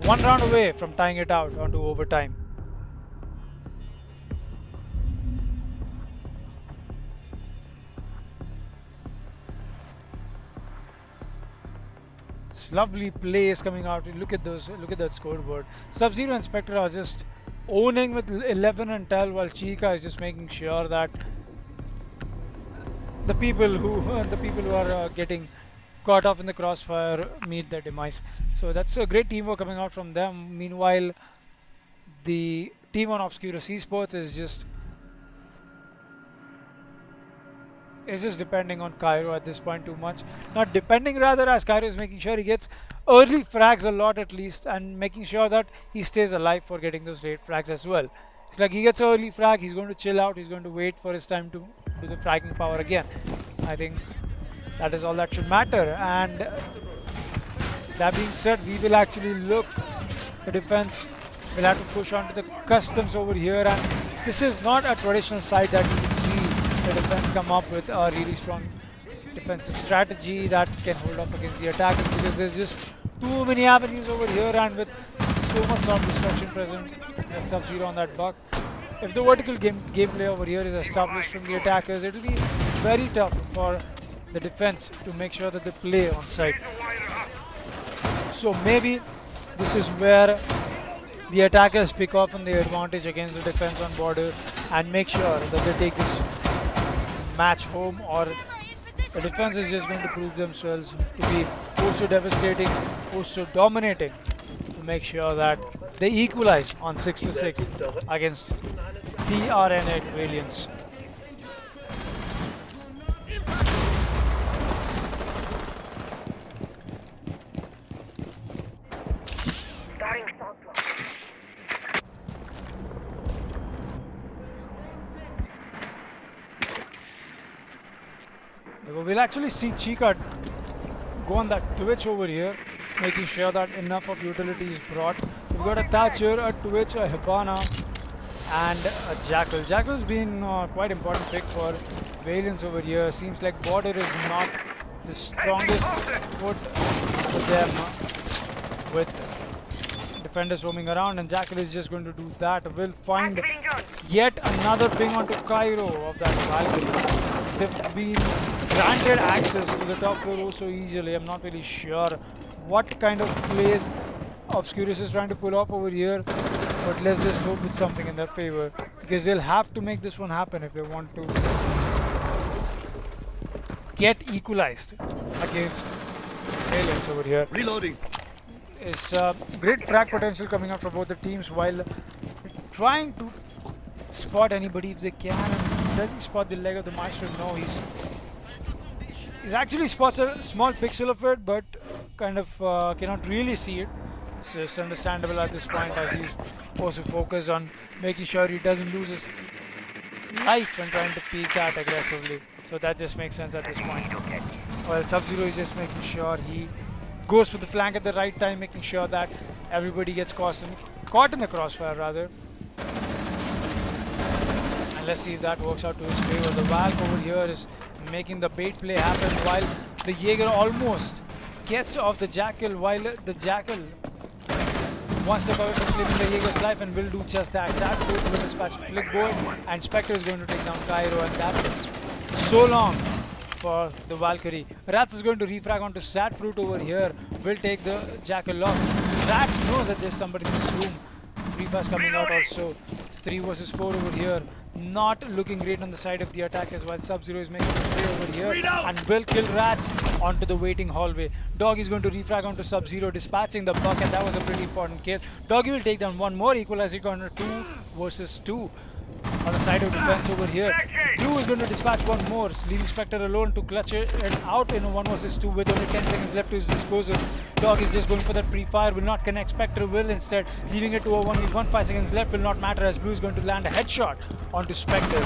1 round away from tying it out onto overtime. It's lovely plays coming out. Look at those. Look at that scoreboard. Sub-Zero and Spectre are just owning with 11 and 12, while Chica is just making sure that the people who are getting caught off in the crossfire meet their demise. So that's a great teamwork coming out from them. Meanwhile, the team on Obscuruz Esports is just depending on Cairo at this point too much. Not depending, rather, as Cairo is making sure he gets early frags a lot at least, and making sure that he stays alive for getting those late frags as well. It's like he gets an early frag, he's going to chill out, he's going to wait for his time to do the fragging power again. I think that is all that should matter. And that being said, we will actually look, the defense will have to push on to the customs over here, and this is not a traditional side that you can see the defense come up with a really strong defensive strategy that can hold up against the attackers, because there's just too many avenues over here, and with so much self-destruction present, and Sub-Zero on that buck. If the vertical gameplay over here is established from the attackers, it will be very tough for the defense to make sure that they play on site. So maybe this is where the attackers pick up on the advantage against the defense on border and make sure that they take this match home, or the defense is just going to prove themselves to be so devastating, so dominating, to make sure that they equalize on 6-6 against TRN8 Valiants. We'll actually see Chica go on that Twitch over here, making sure that enough of utility is brought. We've got a Thatcher, a Twitch, a Hibana, and a Jackal. Jackal's been quite important pick for Valiants over here. Seems like border is not the strongest foot for them, with defenders roaming around, and Jackal is just going to do that. We'll find yet another ping onto Cairo of that Valkyrie. They've been granted access to the top floor so easily. I'm not really sure what kind of plays Obscuruz is trying to pull off over here, but let's just hope it's something in their favor, because they'll have to make this one happen if they want to get equalized against aliens over here. Reloading. It's great frag potential coming up from both the teams, while trying to spot anybody if they can. And does he spot the leg of the Maestro? No, he's actually spots a small pixel of it, but kind of cannot really see it. It's just understandable at this point, as he's also focused on making sure he doesn't lose his life and trying to peek that aggressively. So that just makes sense at this point. Well, Sub-Zero is just making sure he goes for the flank at the right time, making sure that everybody gets caught in the crossfire rather. And let's see if that works out to his favor. The Valk over here is making the bait play happen, while the Jaeger almost gets off the Jackal, while the Jackal one step away from claiming the Jaeger's life, and will do just that. Sad Fruit will dispatch Flickboy, and Spectre is going to take down Cairo, and that's so long for the Valkyrie. Rats is going to refrag onto Sad Fruit over here, will take the Jackal off. Rats knows that there's somebody in this room. Refast coming out also. It's 3 versus 4 over here. Not looking great on the side of the attackers, while Sub-Zero is making a play over here and will kill Rats onto the waiting hallway. Doggy is going to refrag onto Sub-Zero, dispatching the buck, and that was a pretty important kill. Doggy will take down one more, equalizing on a 2 versus 2. on the side of defense over here. Blue is going to dispatch one more, leaving Spectre alone to clutch it out in a 1 versus 2 with only 10 seconds left to his disposal. Dog is just going for that pre-fire, will not connect. Spectre will instead, leaving it to a 1v1. 5 seconds left will not matter as Blue is going to land a headshot onto Spectre.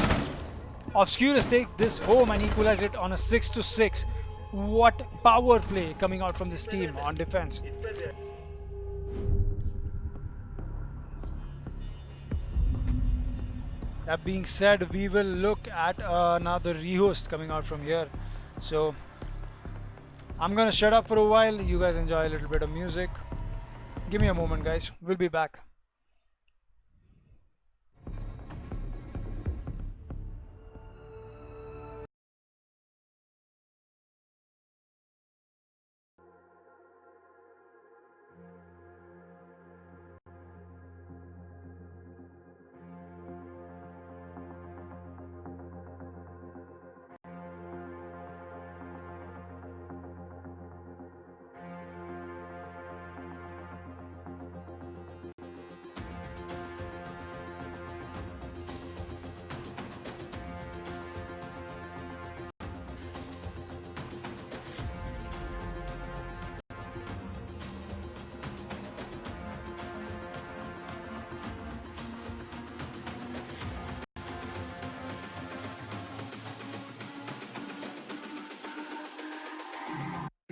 Obscuruz take this home and equalize it on a 6-6. What power play coming out from this team on defense. That being said, we will look at another rehost coming out from here. So I'm gonna shut up for a while. You guys enjoy a little bit of music. Give me a moment, guys. We'll be back.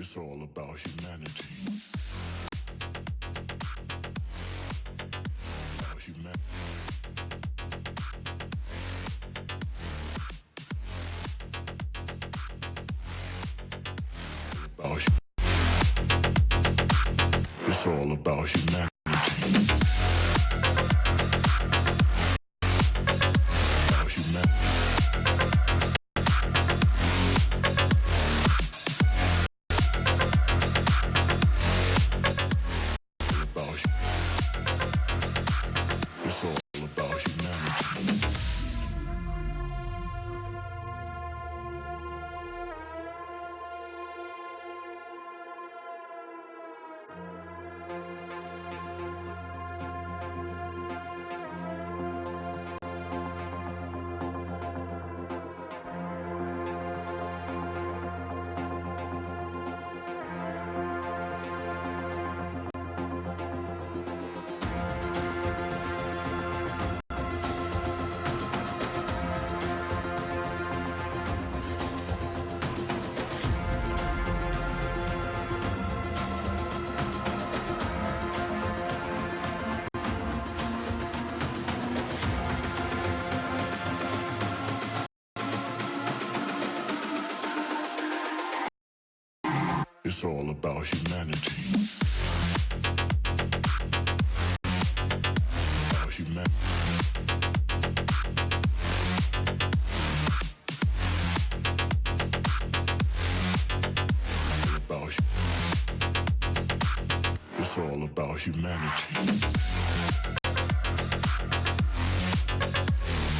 It's all about humanity. About humanity. It's all about humanity. About humanity. It's all about humanity. It's all about humanity.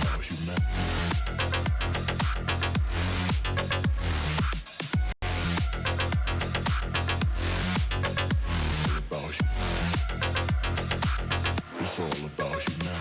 About humanity. It's all about humanity.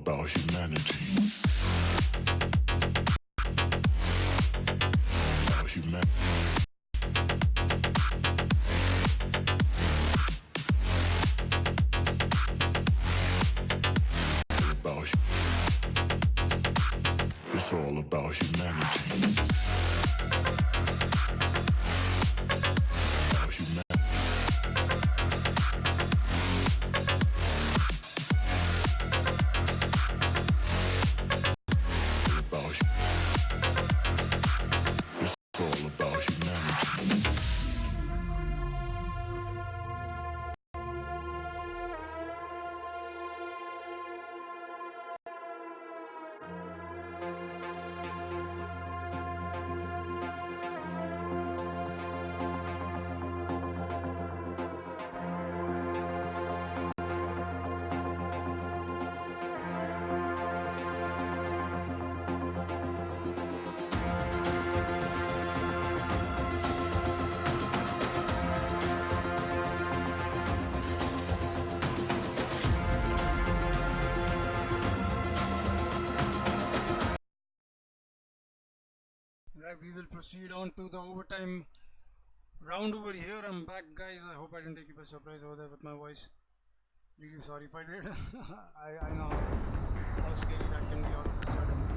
about humanity. About humanity. It's all about humanity. About humanity. It's all about humanity. Right, we will proceed on to the overtime round over here. I'm back, guys. I hope I didn't take you by surprise over there with my voice. Really sorry if I did. I know how scary that can be all of a sudden.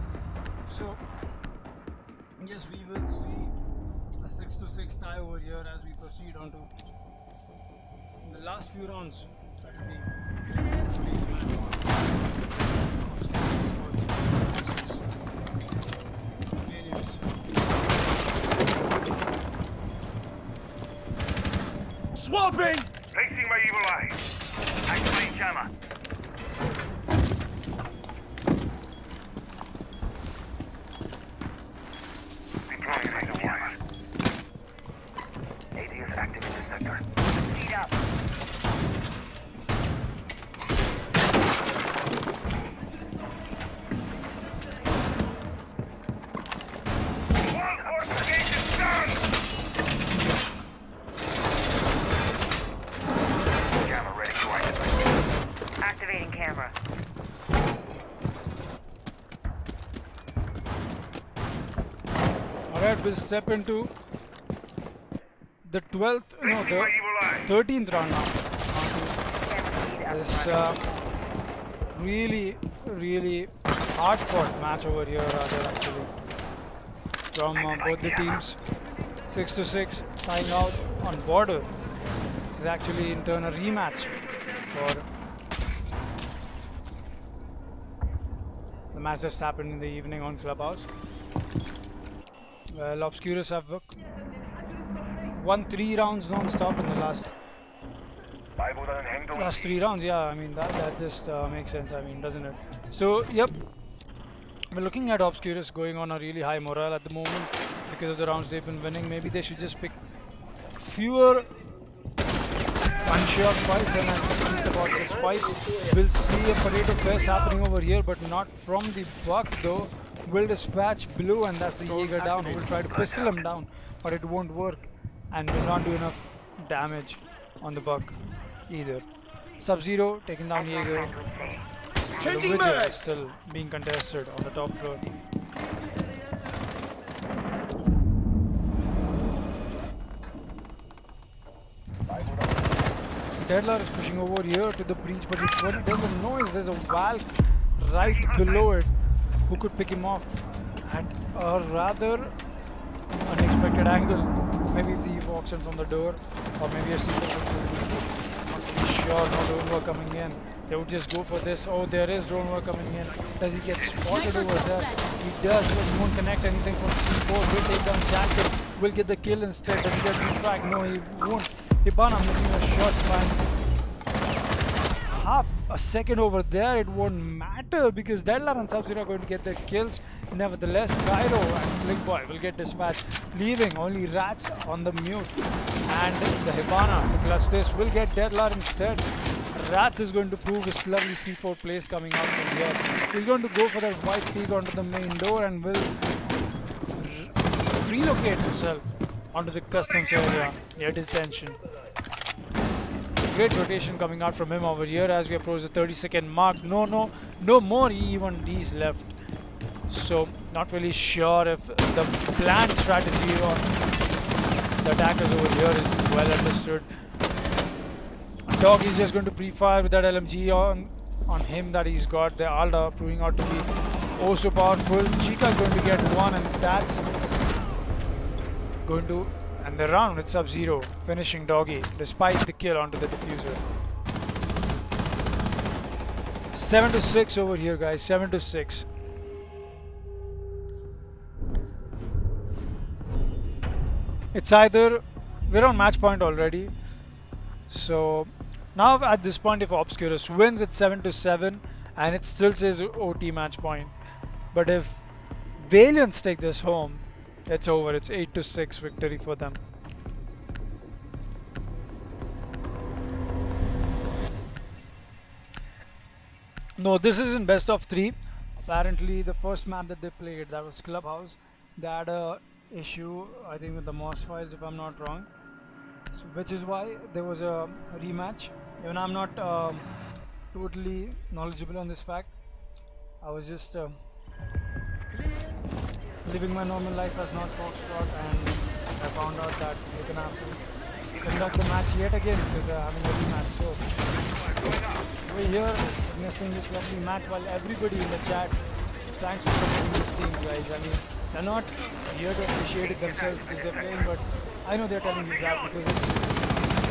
So, yes, we will see a 6-6 tie over here as we proceed on to the last few rounds. So, it will be today's match. Obscuruz versus Valiants. Swapping! Placing my evil eye. Activate jammer. Deploying razor wire. AD is active in the sector. Speed up. One fortification done! Jammer ready to activate. Activating camera. Alright, we'll step into the 12th, no, Placing my the evil eye. 13th round now. This really hard fought match over here, rather, actually, from both the teams. 6-6, tying out on border. This is actually in turn a rematch for the match just happened in the evening on Clubhouse. Well, Obscuruz have won 3 rounds non-stop in the last 3 rounds. Yeah, I mean that just makes sense. I mean, doesn't it? So, yep, we're looking at Obscuruz going on a really high morale at the moment because of the rounds they've been winning. Maybe they should just pick fewer unsure fights and speak about such fights. We'll see a potato fest happening over here, but not from the Buck though. Will dispatch Blue, and that's the Jaeger down, who will try to pistol him down, but it won't work and will not do enough damage on the Buck either. Sub-Zero taking down Jaeger. The Vigil is still being contested on the top floor. Deadler is pushing over here to the breach, but what he doesn't know is there's a Valk right below it who could pick him off at a rather unexpected angle. Maybe if he walks in from the door, or maybe a secret not really sure. No drone war coming in. They would just go for this. Oh, there is drone war coming in. Does he get spotted over there? He does, but he won't connect anything from C4. Will take down Jacket. Will get the kill instead. Does he get refract? No, he won't. Hibana missing a shot span. Half a second over there, it won't matter because Deadler and Sub-Zero are going to get their kills. Nevertheless, Cairo and Flickboy will get dispatched, leaving only Rats on the mute. And the Hibana to clutch this will get Deadler instead. Rats is going to prove his lovely C4 place coming out from here. He's going to go for that white peak onto the main door and will relocate himself onto the customs area near detention. great rotation coming out from him over here as we approach the 30-second mark. No more E1Ds left. So not really sure if the planned strategy on the attackers over here is well understood. Dog is just going to pre-fire with that LMG on him that he's got. The Alda proving out to be oh so powerful. Chica is going to get one, and that's going to end the round with Sub-Zero finishing Doggy despite the kill onto the diffuser. 7-6 over here, guys. 7-6. It's either we're on match point already. So now at this point, if Obscuruz wins, it's 7-7, and it still says OT match point. But if Valiants take this home, it's over. It's 8-6 victory for them. No, this isn't best of 3. Apparently, the first map that they played, that was Clubhouse, they had a issue, I think, with the MOS files, if I'm not wrong. So, which is why there was a rematch. Even I'm not totally knowledgeable on this fact. I was just living my normal life as not Foxtrot, and I found out that you're gonna have to conduct the match yet again because they're having a rematch. So we're here witnessing this lovely match while everybody in the chat, thanks for supporting this team, guys. I mean, they're not here to appreciate it themselves because they're playing, but I know they're telling you that because it's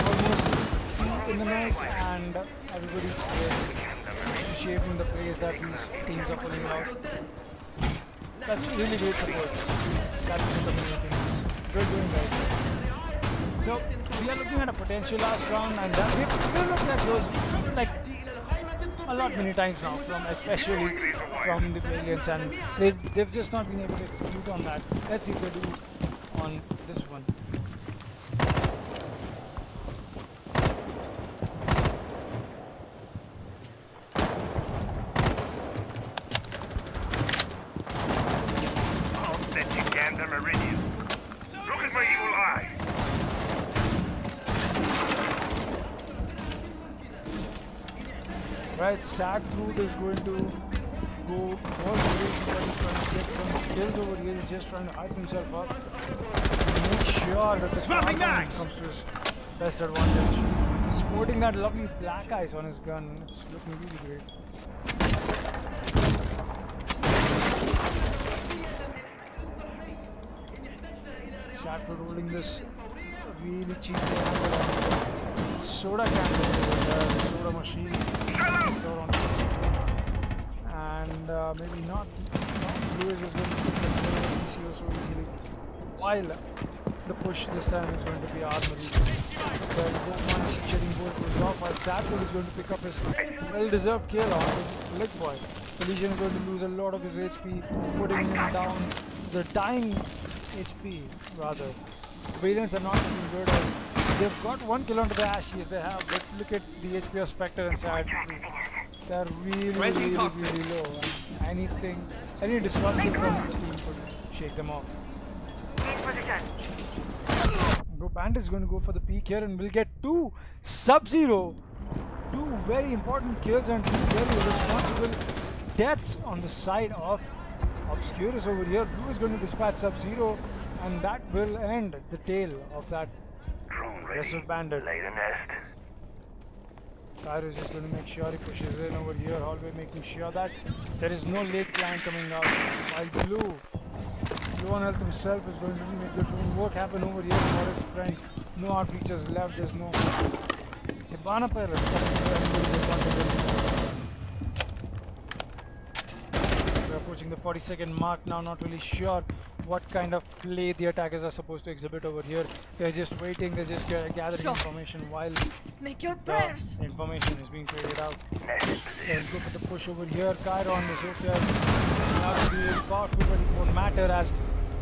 almost 2 in the night and everybody's appreciating the plays that these teams are pulling out. That's really great support. That's what the community needs. Good going, guys. So we are looking at a potential last round, and we're looking at those like a lot many times now, especially from the Valiants, and they've just not been able to execute on that. Let's see if they do on this one. Right, Sad Fruit is going to go all the way. He's trying to get some kills over here. He's just trying to hype himself up and make sure that the Swapping comes to his best advantage. Sporting that lovely black ice on his gun. It's looking really great. Sad Fruit holding this really cheap soda can the soda machine, and maybe not Lewis is going to pick the CCO so easily, while the push this time is going to be Armory. But both man is checking both goes off, while Sadford is going to pick up his well-deserved kill on the Lick Boy. Collision is going to lose a lot of his HP, putting him down the dying HP rather. Valiants are not looking good as they've got 1 kill onto the Ashes, they have, but look at the HP of Spectre and Sad. They're really low. Any disruption from the team could shake them off. Bandit is going to go for the peak here, and we'll get 2 Sub-Zero. 2 very important kills and 2 very responsible deaths on the side of Obscuruz over here. Blue is going to dispatch Sub-Zero, and that will end the tale of that aggressive Bandit. Cairo is just going to make sure he pushes in over here, hallway, making sure that there is no late flank coming out. While Blue on health himself is going to make the work happen over here for his friend. No outreaches left, there's no Hibana Pirates. We're approaching the 40-second mark now, not really sure what kind of play the attackers are supposed to exhibit over here. They're just waiting, they're just gathering information while make your prayers. Information is being traded out. Let's go for the push over here. Cairo on the Sophia. Not really powerful, but it won't matter as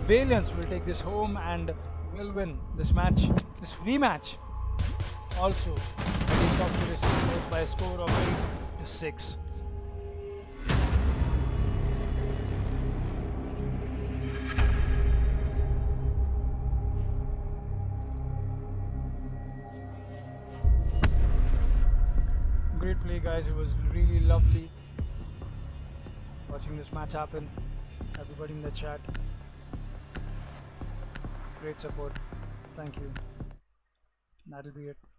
Valiants will take this home and will win this match, this rematch. Also, against Obscuruz by a score of 8-6. great play, guys. It was really lovely watching this match happen. Everybody in the chat, great support. Thank you. That'll be it.